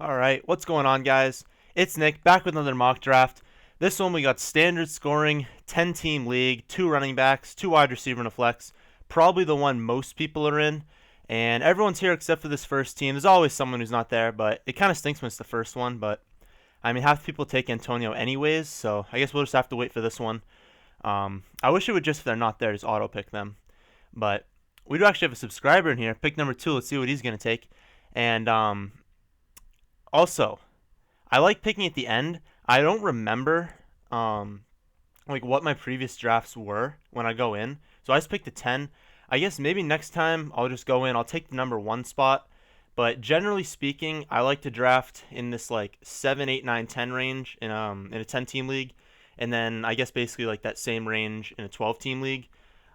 All right, what's going on, guys? It's Nick back with another mock draft. This one we got standard scoring, 10-team league, 2 running backs, 2 wide receiver, and a flex. Probably the one most people are in, and everyone's here except for this first team. There's always someone who's not there, but it kind of stinks when it's the first one. But I mean, half the people take Antonio anyways, so I guess we'll just have to wait for this one. I wish it would just if they're not there, just auto pick them. But we do actually have a subscriber in here. Pick number 2. Let's see what he's gonna take. And also, I like picking at the end. I don't remember like what my previous drafts were when I go in. So I just picked the 10. I guess maybe next time I'll just go in. I'll take the number 1 spot. But generally speaking, I like to draft in this like 7, 8, 9, 10 range in a 10-team league, and then I guess basically like that same range in a 12-team league.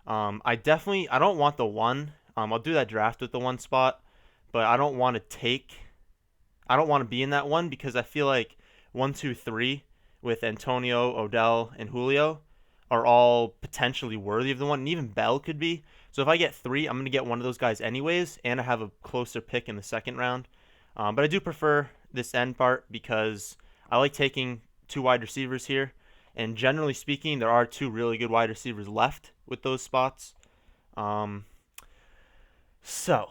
I don't want the 1. I'll do that draft with the 1 spot, but I don't want to be in that one because I feel like 1, 2, 3 with Antonio, Odell, and Julio are all potentially worthy of the one, and even Bell could be. So if I get 3, I'm going to get one of those guys anyways, and I have a closer pick in the second round. But I do prefer this end part because I like taking 2 wide receivers here, and generally speaking, there are 2 really good wide receivers left with those spots. Um, so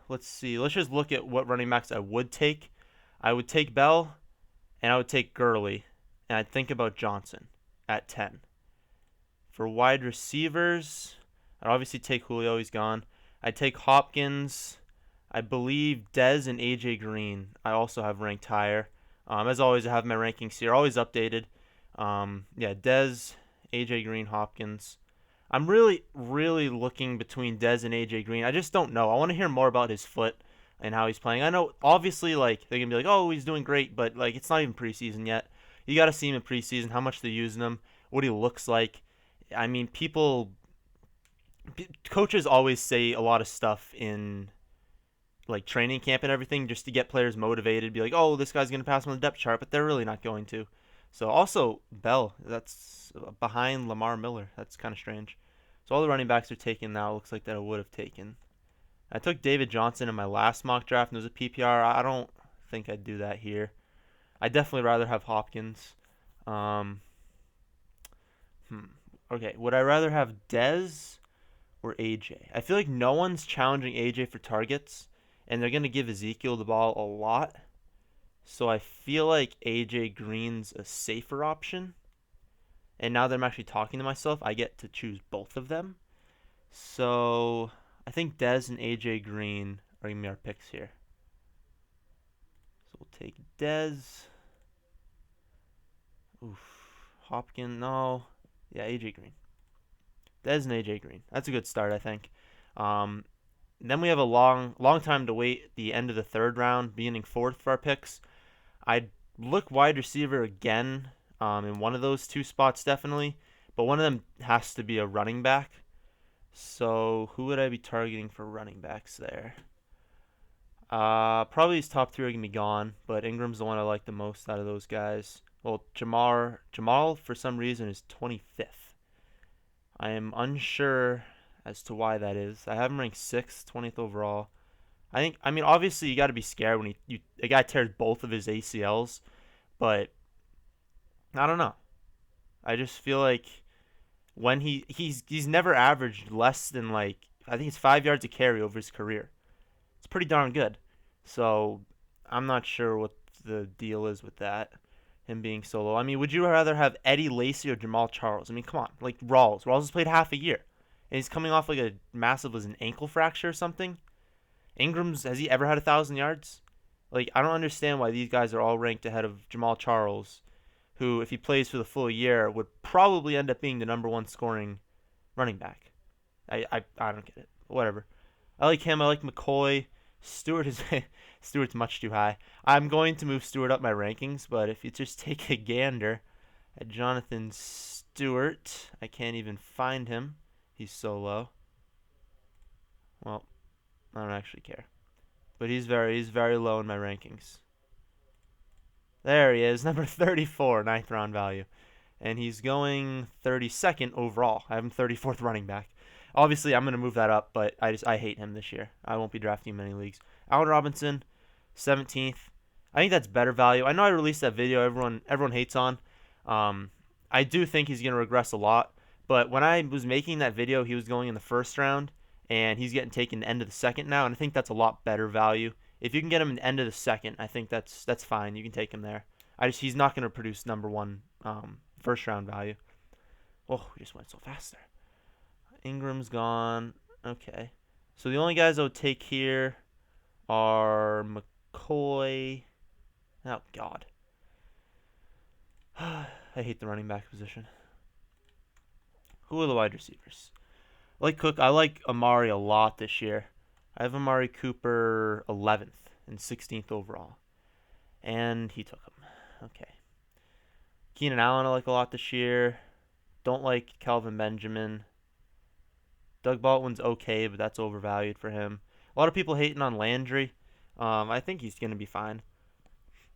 let's see. Let's just look at what running backs I would take. I would take Bell, and I would take Gurley, and I'd think about Johnson at 10. For wide receivers, I'd obviously take Julio. He's gone. I'd take Hopkins. I believe Dez and AJ Green I also have ranked higher. As always, I have my rankings here, always updated. Yeah, Dez, AJ Green, Hopkins. I'm really, really looking between Dez and AJ Green. I just don't know. I want to hear more about his foot and how he's playing. I know, obviously, like they're gonna be like, "Oh, he's doing great," but like it's not even preseason yet. You got to see him in preseason. How much they're using him, what he looks like. I mean, coaches always say a lot of stuff in like training camp and everything just to get players motivated. Be like, "Oh, this guy's gonna pass him on the depth chart," but they're really not going to. So also Bell, that's behind Lamar Miller. That's kind of strange. So all the running backs are taken now. Looks like that I would have taken. I took David Johnson in my last mock draft and it was a PPR. I don't think I'd do that here. I'd definitely rather have Hopkins. Um, Okay, would I rather have Dez or AJ? I feel like no one's challenging AJ for targets, and they're going to give Ezekiel the ball a lot. So I feel like AJ Green's a safer option. And now that I'm actually talking to myself, I get to choose both of them. So I think Dez and AJ Green are going to be our picks here. So we'll take Dez. Oof. Hopkins, no. Yeah, AJ Green. Dez and AJ Green. That's a good start, I think. Um, then we have a long time to wait. The end of the third round, beginning fourth for our picks. I'd look wide receiver again in one of those 2 spots definitely, but one of them has to be a running back. So who would I be targeting for running backs there? Probably his top 3 are gonna be gone, but Ingram's the one I like the most out of those guys. Well, Jamal for some reason is 25th. I am unsure as to why that is. I have him ranked 6th, 20th overall. I mean, obviously you got to be scared when a guy tears both of his ACLs, but I don't know. I just feel like when he's never averaged less than like I think it's 5 yards a carry over his career. It's pretty darn good. So I'm not sure what the deal is with that. Him being so low. I mean, would you rather have Eddie Lacy or Jamal Charles? I mean, come on, like Rawls. Rawls has played half a year, and he's coming off like a massive was an ankle fracture or something. Ingram's has he ever had 1,000 yards? Like I don't understand why these guys are all ranked ahead of Jamal Charles, who if he plays for the full year would probably end up being the number 1 scoring running back. I don't get it. Whatever. I like him. I like McCoy. Stewart is Stewart's much too high. I'm going to move Stewart up my rankings, but if you just take a gander at Jonathan Stewart, I can't even find him. He's so low. Well, I don't actually care. But he's very low in my rankings. There he is, number 34, 9th round value. And he's going 32nd overall. I have him 34th running back. Obviously, I'm going to move that up, but I hate him this year. I won't be drafting him in many leagues. Allen Robinson, 17th. I think that's better value. I know I released that video everyone hates on. Um, I do think he's going to regress a lot. But when I was making that video, he was going in the first round, and he's getting taken the end of the second now, and I think that's a lot better value. If you can get him in the end of the second, I think that's fine. You can take him there. He's not going to produce number one first round value. Oh, we just went so fast there. Ingram's gone. Okay. So the only guys I would take here are McCoy. Oh, God. I hate the running back position. Who are the wide receivers? I like Cook. I like Amari a lot this year. I have Amari Cooper 11th and 16th overall. And he took him. Okay. Keenan Allen I like a lot this year. Don't like Kelvin Benjamin. Doug Baldwin's okay, but that's overvalued for him. A lot of people hating on Landry. I think he's going to be fine.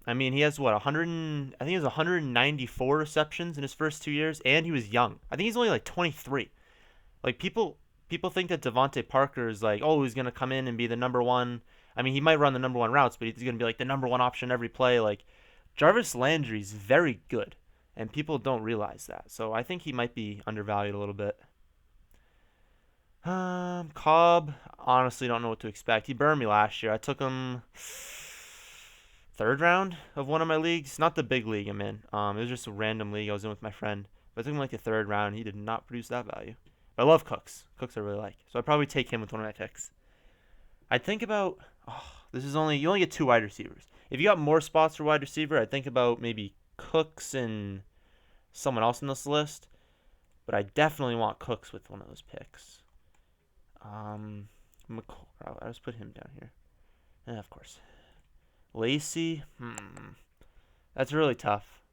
I mean, he has what 100? I think he has 194 receptions in his first 2 years, and he was young. I think he's only like 23. Like people think that Devontae Parker is like, oh, he's gonna come in and be the number one. I mean, he might run the number one routes, but he's gonna be like the number one option every play. Like Jarvis Landry's very good, and people don't realize that. So I think he might be undervalued a little bit. Cobb, honestly don't know what to expect. He burned me last year. I took him third round of one of my leagues. Not the big league I'm in. It was just a random league I was in with my friend. But I took him like the third round. And he did not produce that value. But I love Cooks. Cooks I really like. So I'd probably take him with one of my picks. I'd think about, this is only, you only get 2 wide receivers. If you got more spots for wide receiver, I'd think about maybe Cooks and someone else in this list. But I definitely want Cooks with one of those picks. I'll just put him down here. And of course. Lacey, that's really tough.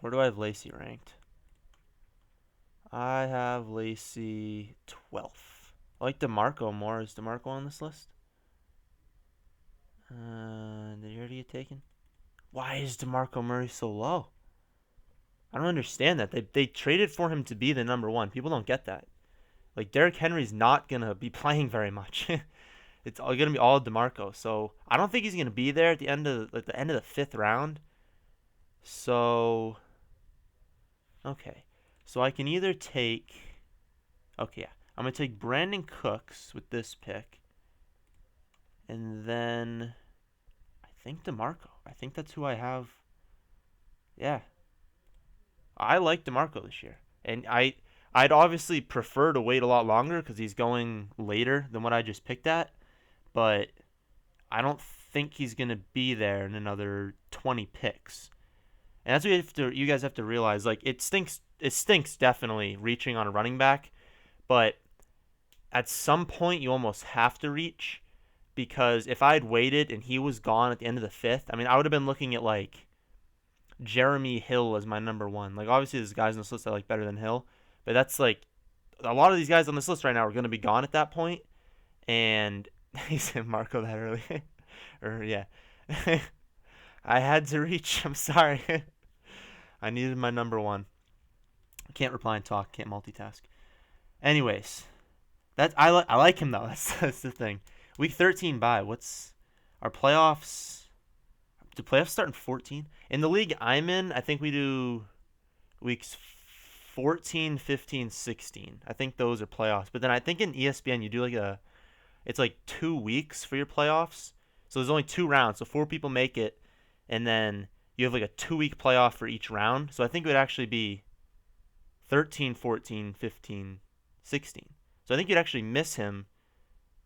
Where do I have Lacey ranked? I have Lacey 12th. I like DeMarco more. Is DeMarco on this list? Did he already get taken? Why is DeMarco Murray so low? I don't understand that. They traded for him to be the number one. People don't get that. Like, Derrick Henry's not going to be playing very much. It's going to be all DeMarco. So, I don't think he's going to be there at the end of the 5th round. So, okay. So, I can either take... Okay, yeah. I'm going to take Brandon Cooks with this pick. And then... I think DeMarco. I think that's who I have. Yeah. I like DeMarco this year. And I'd obviously prefer to wait a lot longer because he's going later than what I just picked at. But I don't think he's going to be there in another 20 picks. And that's what you guys have to realize. Like, it stinks definitely reaching on a running back. But at some point, you almost have to reach. Because if I had waited and he was gone at the end of the 5th, I mean, I would have been looking at, like, Jeremy Hill as my number one. Like, obviously, there's guys on this list I like better than Hill. But that's, like, a lot of these guys on this list right now are going to be gone at that point. And he said Marco that early. Yeah. I had to reach. I'm sorry. I needed my number one. I can't reply and talk. Can't multitask. Anyways, I like him, though. That's the thing. Week 13 bye. What's our playoffs? Do playoffs start in 14? In the league I'm in, I think we do weeks 14, 15, 16. I think those are playoffs. But then I think in ESPN you do it's like 2 weeks for your playoffs. So there's only 2 rounds. So 4 people make it. And then you have like a 2-week playoff for each round. So I think it would actually be 13, 14, 15, 16. So I think you'd actually miss him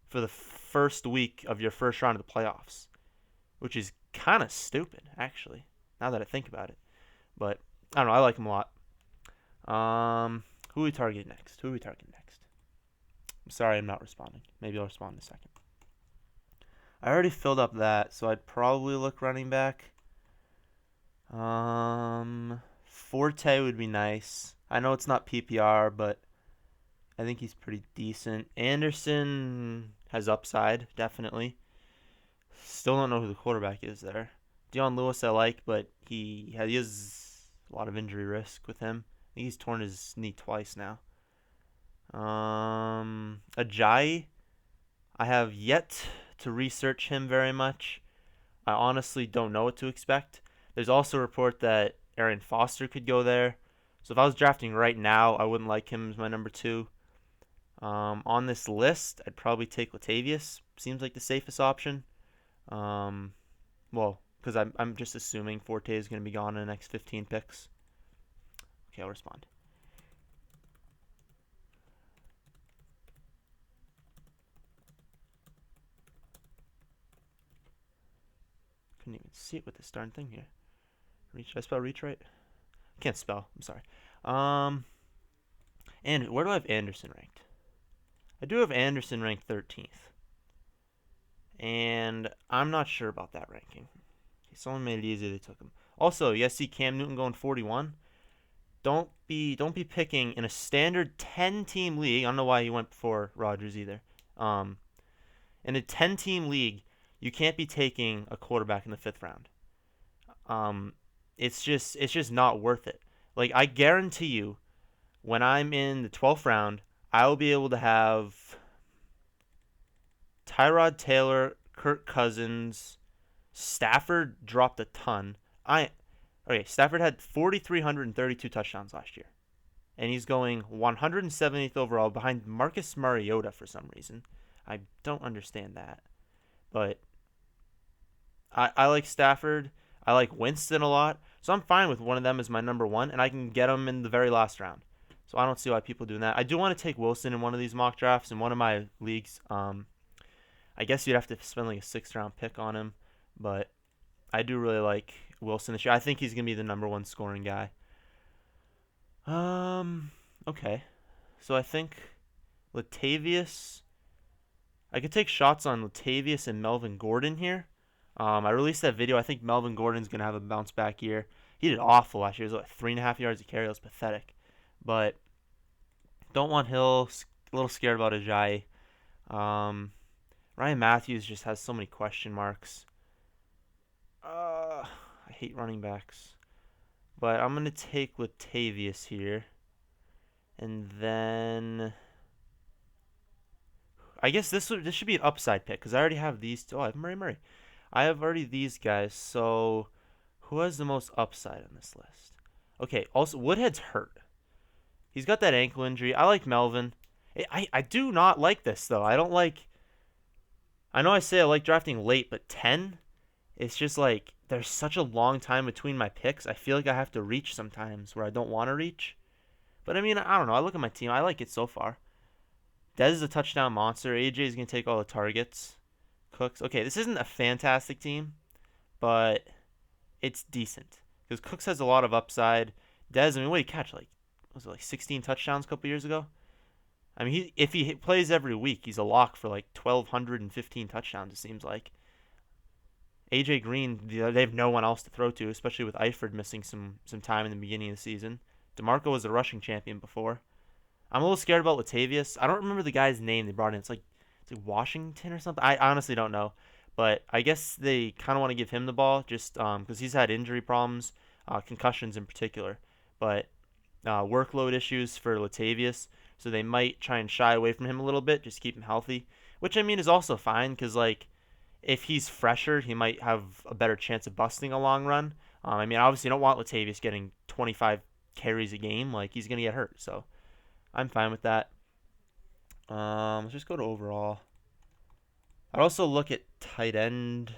for the first week of your first round of the playoffs. Which is kind of stupid, actually, now that I think about it. But, I don't know, I like him a lot. Who are we targeting next? I'm sorry I'm not responding. Maybe I'll respond in a second. I already filled up that, so I'd probably look running back. Forte would be nice. I know it's not PPR, but I think he's pretty decent. Anderson has upside, definitely. Still don't know who the quarterback is there. Dion Lewis I like, but he has a lot of injury risk with him. I think he's torn his knee twice now. Ajayi, I have yet to research him very much. I honestly don't know what to expect. There's also a report that Arian Foster could go there. So if I was drafting right now, I wouldn't like him as my number two. On this list, I'd probably take Latavius. Seems like the safest option. Um, well, because I'm just assuming Forte is going to be gone in the next 15 picks. Okay, I'll respond. Couldn't even see it with this darn thing here. Reach? Did I spell reach right? I can't spell. I'm sorry. And where do I have Anderson ranked? I do have Anderson ranked 13th, and I'm not sure about that ranking. Someone made it easy. They took him. Also, you guys see Cam Newton going 41. Don't be picking in a standard 10-team league. I don't know why he went before Rodgers either. Um, in a 10-team league, you can't be taking a quarterback in the 5th round. Um, it's just not worth it. Like, I guarantee you, when I'm in the 12th round, I will be able to have Tyrod Taylor, Kirk Cousins, Stafford dropped a ton. Stafford had 4,332 touchdowns last year, and he's going 170th overall behind Marcus Mariota for some reason. I don't understand that, but I like Stafford. I like Winston a lot, so I'm fine with one of them as my number one, and I can get them in the very last round. So I don't see why people doing that. I do want to take Wilson in one of these mock drafts in one of my leagues. I guess you'd have to spend like a 6th round pick on him, but I do really like Wilson this year. I think he's gonna be the number one scoring guy. Okay. So I think Latavius. I could take shots on Latavius and Melvin Gordon here. I released that video. I think Melvin Gordon's gonna have a bounce back year. He did awful last year. He was like 3.5 yards a carry. It was pathetic. But don't want Hill. A little scared about Ajayi. Ryan Matthews just has so many question marks. I hate running backs. But I'm going to take Latavius here. And then I guess this should be an upside pick because I already have these two. Oh, I have Murray. I have already these guys. So who has the most upside on this list? Okay, also Woodhead's hurt. He's got that ankle injury. I like Melvin. I do not like this though. I don't like. I know I say I like drafting late, but 10? It's just like there's such a long time between my picks. I feel like I have to reach sometimes where I don't want to reach. But I mean, I don't know. I look at my team. I like it so far. Dez is a touchdown monster. AJ is going to take all the targets. Cooks. Okay, this isn't a fantastic team, but it's decent. Because Cooks has a lot of upside. Dez, I mean, what did he catch? Like, was it like 16 touchdowns a couple years ago? I mean, if he plays every week, he's a lock for like 1,215 touchdowns, it seems like. AJ Green, they have no one else to throw to, especially with Eifert missing some time in the beginning of the season. DeMarco was a rushing champion before. I'm a little scared about Latavius. I don't remember the guy's name they brought in. It's like Washington or something. I honestly don't know, but I guess they kind of want to give him the ball just because he's had injury problems, concussions in particular, but workload issues for Latavius. So they might try and shy away from him a little bit, just keep him healthy. Which I mean is also fine because like if he's fresher, he might have a better chance of busting a long run. I mean, obviously, you don't want Latavius getting 25 carries a game. Like, he's going to get hurt. So, I'm fine with that. Let's just go to overall. I'd also look at tight end.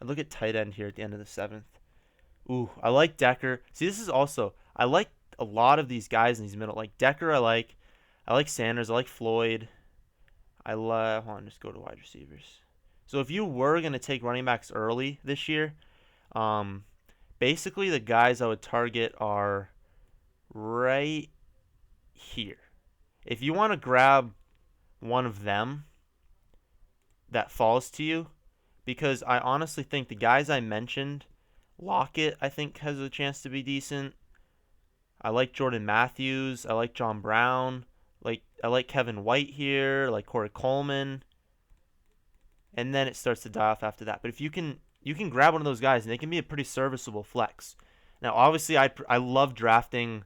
I'd look at tight end here at the end of the 7th. Ooh, I like Decker. See, this is also, I like a lot of these guys in these middle. Like, Decker, I like. I like Sanders. I like Floyd. Hold on, just go to wide receivers. So if you were going to take running backs early this year, basically the guys I would target are right here. If you want to grab one of them that falls to you, because I honestly think the guys I mentioned, Lockett I think has a chance to be decent. I like Jordan Matthews. I like John Brown. I like Kevin White here. I like Corey Coleman. And then it starts to die off after that. But if you can grab one of those guys, and they can be a pretty serviceable flex. Now, obviously, I love drafting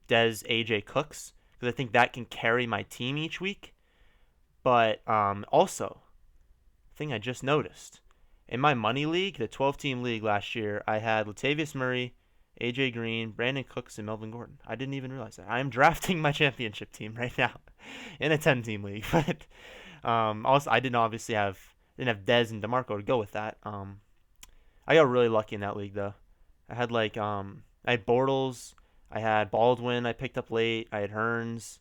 Dez, AJ, Cooks because I think that can carry my team each week. But also, thing I just noticed, In my money league, the 12-team league last year, I had Latavius Murray, AJ Green, Brandon Cooks, and Melvin Gordon. I didn't even realize that. I am drafting my championship team right now in a 10-team league. But also, I didn't have Dez and DeMarco to go with that. I got really lucky in that league though. I had I had Bortles, I had Baldwin. I picked up late. I had Hearns.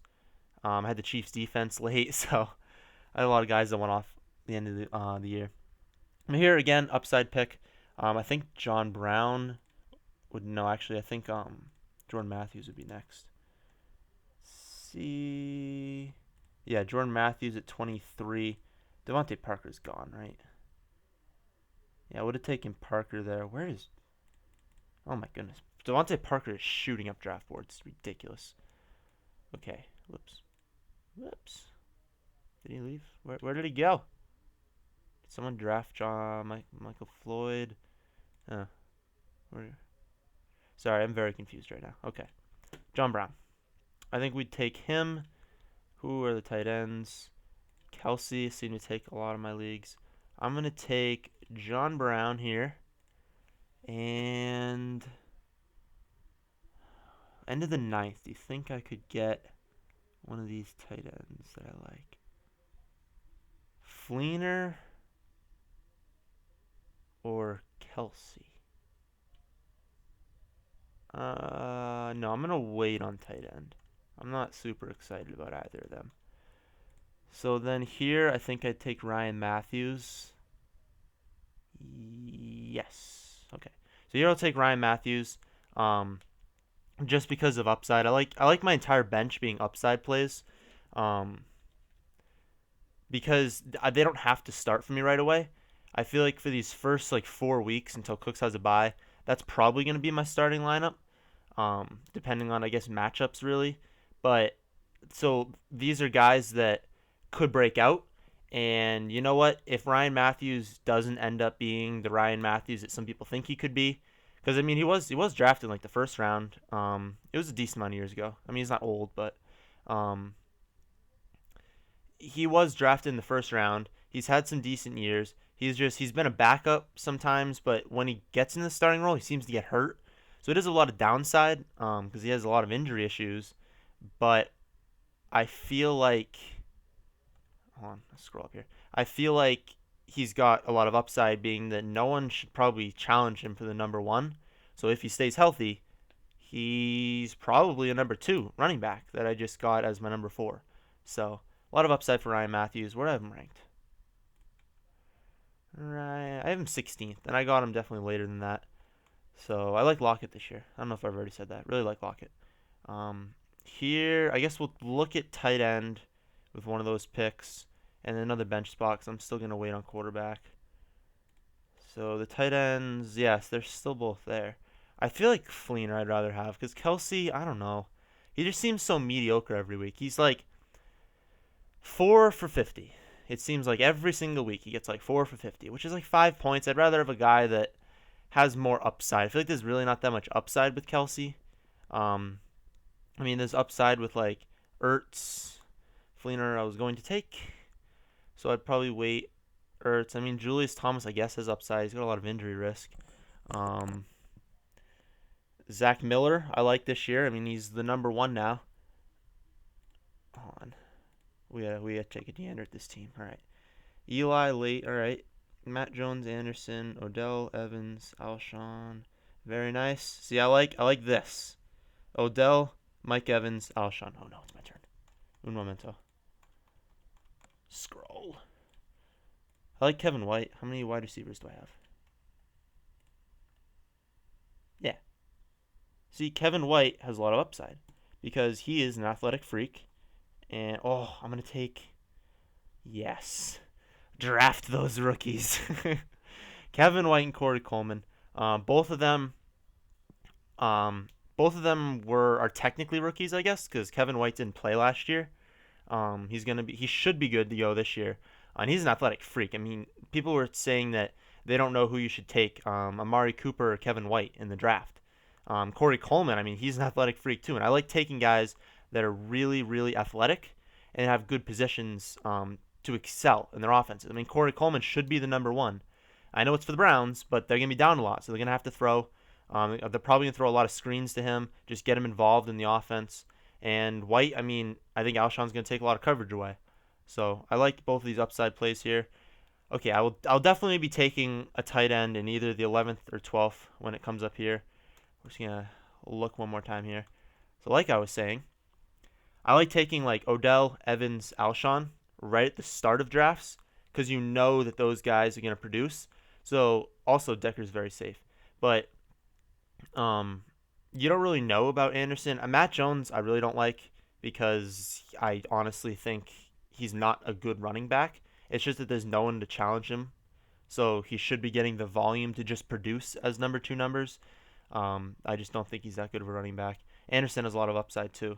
I had the Chiefs defense late, so I had a lot of guys that went off the end of the year. I'm here again, upside pick. I think John Brown would no. Actually, I think Jordan Matthews would be next. See, yeah, Jordan Matthews at 23. Devontae Parker's gone, right? Yeah, I would have taken Parker there. Where is? Oh my goodness, Devontae Parker is shooting up draft boards. It's ridiculous. Okay, whoops. Did he leave? Where did he go? Did someone draft Michael Floyd? Where? Sorry, I'm very confused right now. Okay, John Brown. I think we'd take him. Who are the tight ends? Kelsey seemed to take a lot of my leagues. I'm gonna take John Brown here, and end of the ninth. Do you think I could get one of these tight ends that I like? Fleener or Kelsey? No, I'm gonna wait on tight end. I'm not super excited about either of them. So then here, I think I'd take Ryan Matthews. Yes. Okay. So here I'll take Ryan Matthews. Just because of upside. I like my entire bench being upside plays. Because they don't have to start for me right away. I feel like for these first 4 weeks until Cooks has a bye, that's probably going to be my starting lineup. Depending on, I guess, matchups really. But so these are guys that could break out. And you know what? If Ryan Matthews doesn't end up being the Ryan Matthews that some people think he could be, because I mean he was drafted in the first round. It was a decent amount of years ago. I mean he's not old, but he was drafted in the first round. He's had some decent years. He's been a backup sometimes, but when he gets in the starting role, he seems to get hurt. So it is a lot of downside because he has a lot of injury issues. But I feel like, hold on, let's scroll up here. I feel like he's got a lot of upside, being that no one should probably challenge him for the number one. So if he stays healthy, he's probably a number 2 running back that I just got as my number 4. So a lot of upside for Ryan Matthews. Where do I have him ranked? Right, I have him 16th, and I got him definitely later than that. So I like Lockett this year. I don't know if I've already said that. Really like Lockett. Here, I guess we'll look at tight end with one of those picks, and another bench spot because I'm still going to wait on quarterback. So the tight ends, yes, they're still both there. I feel like Fleener I'd rather have because Kelsey, I don't know. He just seems so mediocre every week. He's 4 for 50. It seems like every single week he gets 4 for 50, which is 5 points. I'd rather have a guy that has more upside. I feel like there's really not that much upside with Kelsey. I mean, there's upside with Ertz, Fleener I was going to take. So I'd probably wait Ertz. I mean, Julius Thomas, I guess, has upside. He's got a lot of injury risk. Zach Miller, I like this year. I mean, he's the number 1 now. Hold on. We gotta take a gander at this team. All right. Eli late. All right. Matt Jones, Anderson, Odell, Evans, Alshon. Very nice. See, I like this. Odell, Mike Evans, Alshon. Oh no, it's my turn. Un momento. Scroll. I like Kevin White. How many wide receivers do I have? Yeah. See, Kevin White has a lot of upside because he is an athletic freak. And, I'm going to take, yes, draft those rookies. Kevin White and Corey Coleman. Both of them are technically rookies, I guess, because Kevin White didn't play last year. He should be good to go this year. And he's an athletic freak. I mean, people were saying that they don't know who you should take, Amari Cooper or Kevin White in the draft. Corey Coleman, I mean, he's an athletic freak too. And I like taking guys that are really, really athletic and have good positions to excel in their offenses. I mean, Corey Coleman should be the number 1. I know it's for the Browns, but they're going to be down a lot, so they're going to have to throw. They're probably going to throw a lot of screens to him, just get him involved in the offense. And White, I mean, I think Alshon's going to take a lot of coverage away. So I like both of these upside plays here. Okay, I'll definitely be taking a tight end in either the 11th or 12th when it comes up here. We're just going to look one more time here. So like I was saying, I like taking like Odell, Evans, Alshon right at the start of drafts because you know that those guys are going to produce. So also Decker's very safe. But um, you don't really know about Anderson. Matt Jones, I really don't like because I honestly think he's not a good running back. It's just that there's no one to challenge him, so he should be getting the volume to just produce as number two numbers. I just don't think he's that good of a running back. Anderson has a lot of upside too.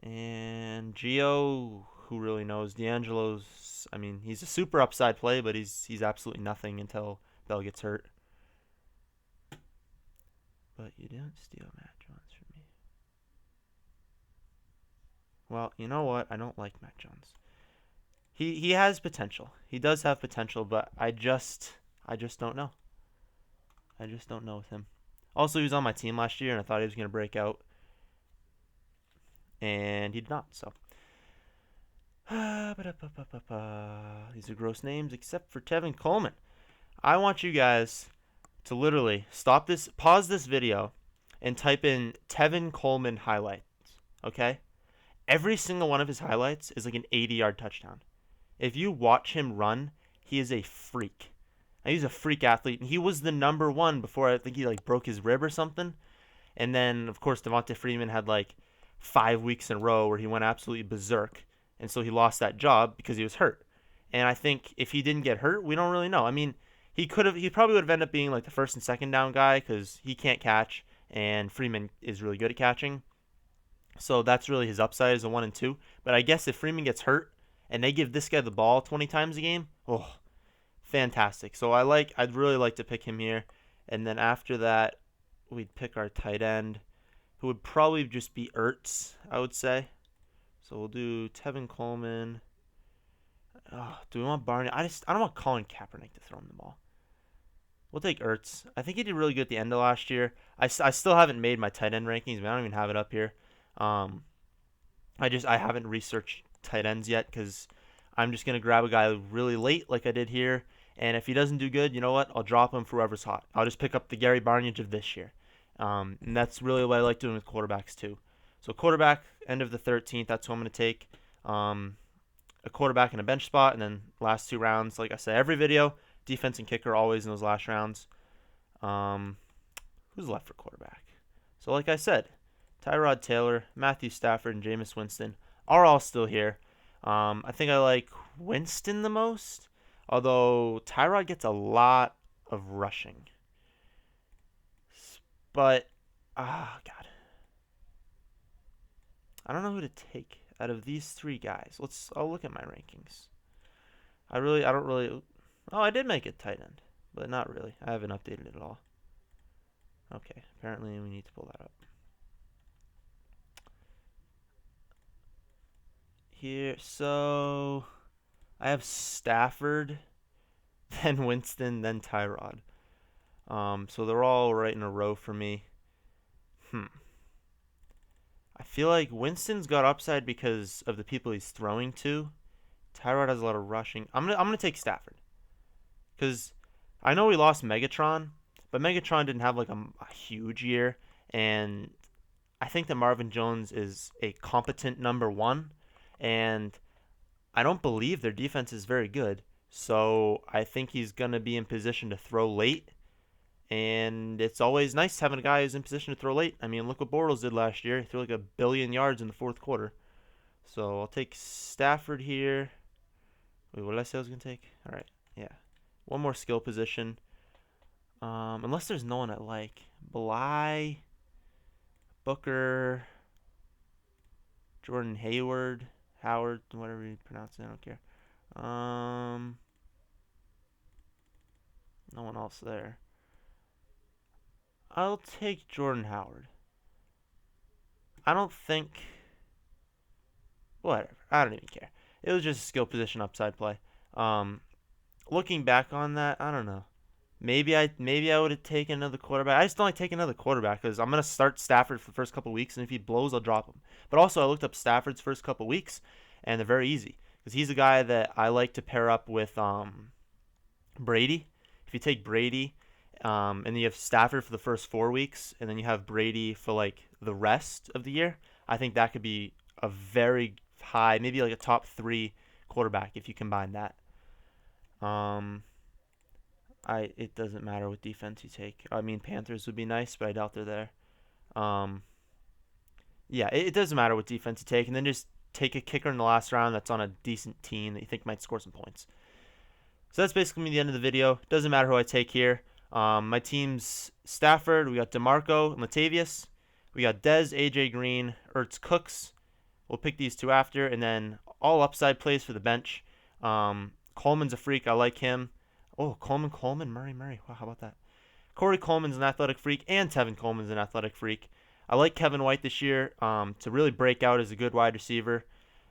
And Gio, who really knows? D'Angelo's, I mean, he's a super upside play, but he's absolutely nothing until Bell gets hurt. But you didn't steal Matt Jones from me. Well, you know what? I don't like Matt Jones. He has potential. He does have potential, but I just don't know. I just don't know with him. Also, he was on my team last year, and I thought he was going to break out, and he did not. So, these are gross names, except for Tevin Coleman. I want you guys to literally stop this, pause this video, and type in Tevin Coleman highlights. Okay? Every single one of his highlights is like an 80-yard touchdown. If you watch him run, he is a freak. And he's a freak athlete, and he was the number one before I think he like broke his rib or something. And then of course Devonta Freeman had like 5 weeks in a row where he went absolutely berserk, and so he lost that job because he was hurt. And I think if he didn't get hurt, we don't really know. I mean, he probably would have ended up being like the first and second down guy because he can't catch, and Freeman is really good at catching. So that's really his upside is a 1 and 2. But I guess if Freeman gets hurt and they give this guy the ball 20 times a game, oh, fantastic. So I'd really like to pick him here. And then after that, we'd pick our tight end, who would probably just be Ertz, I would say. So we'll do Tevin Coleman. Oh, do we want Barney? I don't want Colin Kaepernick to throw him the ball. We'll take Ertz. I think he did really good at the end of last year. I still haven't made my tight end rankings. I don't even have it up here. Um, I haven't researched tight ends yet because I'm just gonna grab a guy really late like I did here, and if he doesn't do good, you know what? I'll drop him for whoever's hot. I'll just pick up the Gary Barnidge of this year, and that's really what I like doing with quarterbacks too. So quarterback, end of the 13th. That's who I'm gonna take. A quarterback in a bench spot, and then last 2 rounds, like I say every video, defense and kicker always in those last rounds. Who's left for quarterback? So like I said, Tyrod Taylor, Matthew Stafford, and Jameis Winston are all still here. I think I like Winston the most, although Tyrod gets a lot of rushing. But, God. I don't know who to take out of these 3 guys. I'll look at my rankings. I don't really, oh, I did make it tight end, but not really. I haven't updated it at all. Okay, apparently we need to pull that up. Here, so I have Stafford, then Winston, then Tyrod. So they're all right in a row for me. I feel like Winston's got upside because of the people he's throwing to. Tyrod has a lot of rushing. I'm gonna take Stafford because I know we lost Megatron, but Megatron didn't have like a huge year, and I think that Marvin Jones is a competent number one, and I don't believe their defense is very good. So I think he's going to be in position to throw late. And it's always nice having a guy who's in position to throw late. I mean, look what Bortles did last year. He threw like 1,000,000,000 yards in the fourth quarter. So I'll take Stafford here. Wait, what did I say I was going to take? All right, yeah. One more skill position. Unless there's no one I like. Bly, Booker, Jordan Hayward, Howard, whatever you pronounce it, I don't care. No one else there. I'll take Jordan Howard. I don't think. Whatever. I don't even care. It was just a skill position upside play. looking back on that, I don't know. Maybe I would have taken another quarterback. I just don't like taking another quarterback because I'm gonna start Stafford for the first couple weeks, and if he blows, I'll drop him. But also, I looked up Stafford's first couple weeks, and they're very easy because he's a guy that I like to pair up with Brady. If you take Brady, and then you have Stafford for the first 4 weeks, and then you have Brady for like the rest of the year, I think that could be a very high, maybe like a top three quarterback if you combine that. Um, it doesn't matter what defense you take. I mean, Panthers would be nice, but I doubt they're there. Um, yeah, it doesn't matter what defense you take, and then just take a kicker in the last round that's on a decent team that you think might score some points. So that's basically the end of the video. Doesn't matter who I take here. My team's Stafford. We got DeMarco and Latavius. We got Dez, AJ Green, Ertz, Cooks. We'll pick these two after, and then all upside plays for the bench. Coleman's a freak. I like him. Oh, Coleman, Murray. Wow, how about that? Corey Coleman's an athletic freak, and Tevin Coleman's an athletic freak. I like Kevin White this year to really break out as a good wide receiver.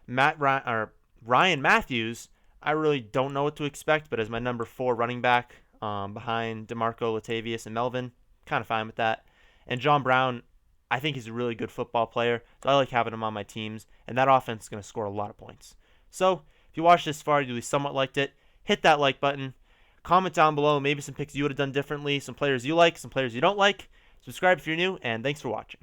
Ryan Matthews, I really don't know what to expect, but as my number 4 running back behind DeMarco, Latavius, and Melvin, kind of fine with that. And John Brown, I think he's a really good football player, so I like having him on my teams, and that offense is going to score a lot of points. So if you watched this far, you at least somewhat liked it, hit that like button. Comment down below maybe some picks you would have done differently, some players you like, some players you don't like. Subscribe if you're new, and thanks for watching.